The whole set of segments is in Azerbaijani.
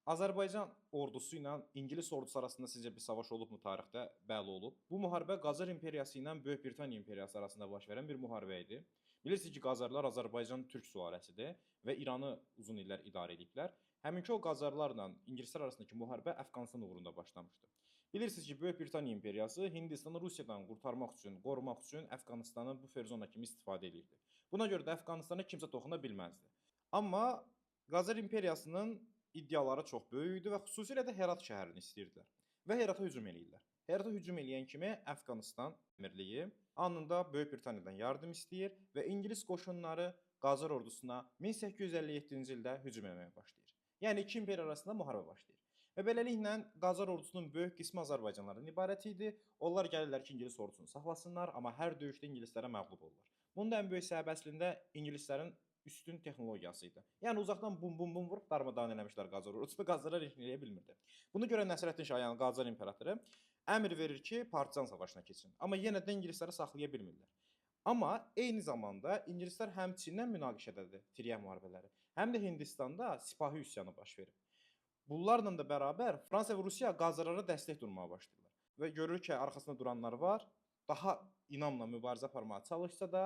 Azərbaycan ordusu ilə İngilis ordusu arasında sizcə bir savaş olubmu tarixdə? Bəli, olub. Bu müharibə Qacar imperiyası ilə Böyük Britaniya imperiyası arasında baş verən bir müharibə idi. Bilirsiniz ki, Qacarlar Azərbaycan türk sülaləsidir və İranı uzun illər idarə ediblər. Həminki o Qacarlarla ingilislər arasındakı müharibə Əfqanıstan uğrunda başlamışdı. Bilirsiniz ki, Böyük Britaniya imperiyası Hindistanı Rusiyadan qurtarmaq üçün, qorumaq üçün Əfqanıstanı bufer zona kimi istifadə edirdi. Buna görə də Əfqanıstana kimsə toxuna bilməzdi. Amma Qacar imperiyasının iddiaları çox böyük idi və xüsusilə də Herat şəhərini istəyirdilər və Herata hücum eləyirlər. Herata hücum eləyən kimi Əfqanıstan əmirliyi anında Böyük Britaniyadan yardım istəyir və İngilis qoşunları Qacar ordusuna 1857-ci ildə hücum etməyə başlayır. Yəni iki imperiya arasında müharibə başlayır. Və beləliklə Qacar ordusunun böyük qismi Azərbaycanlılardan ibarət idi. Onlar gəlirlər ki, İngilis ordusunu saxlasınlar, amma hər döyüşdə ingilislərə məğlub olurlar. Bunun da ən böyük səbəbi əslində ingilislərin üstün texnologiyası idi. Yəni uzaqdan bum bum bum vurub darmadağın eləmişlər Qacar ordusunu. Qacarlar heç nə eləyə bilmirdi. Bunu görən Nəsrəddin Şah, yəni Qacar imperatoru əmr verir ki, partisan savaşına keçin. Amma yenə də ingilisləri saxlaya bilmirlər. Amma eyni zamanda ingilislər həm Çinlə münaqişədədir, Tirya müharibələri, həm də Hindistanda sipahi üsyanı baş verib. Bunlarla da bərabər Fransa və Rusiya Qacarlara dəstək durmağa başlayırlar. Və görür ki, arxasında duranlar var. Daha inamla mübarizə aparmağa çalışsa da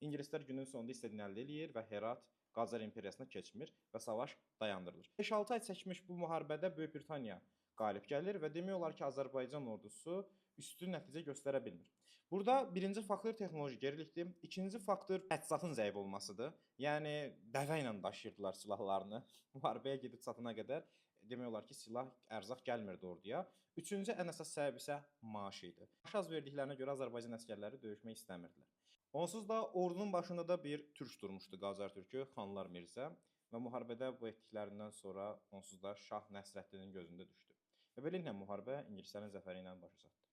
ingilislər günün sonunda istədiyini əldə eləyir və Herat Qacar imperiyasına keçmir və savaş dayandırılır. 5-6 ay çəkmiş bu müharibədə Böyük Britaniya qalib gəlir və demək olar ki, Azərbaycan ordusu üstün nəticə göstərə bilmir. Burada birinci faktor texnoloji gerilikdir. İkinci faktor təchizatın zəif olmasıdır. Yəni dəvə ilə daşıyırdılar silahlarını. Müharibəyə gedib çatana qədər demək olar ki, silah, ərzaq gəlmirdi orduya. Üçüncü ən əsas səbəb isə maaş idi. Maaş az verdiklərinə görə Azərbaycan əsgərləri döyüşmək istəmirdilər. Onsuz da ordunun başında da bir türk durmuşdu, Qacar türkü Xanlar Mirzə və müharibədə bu etdiklərindən sonra onsuz da Şah Nəsrəddinin gözündə düşdü. Və beləliklə müharibə ingilislərin zəfəri ilə başa çatdı.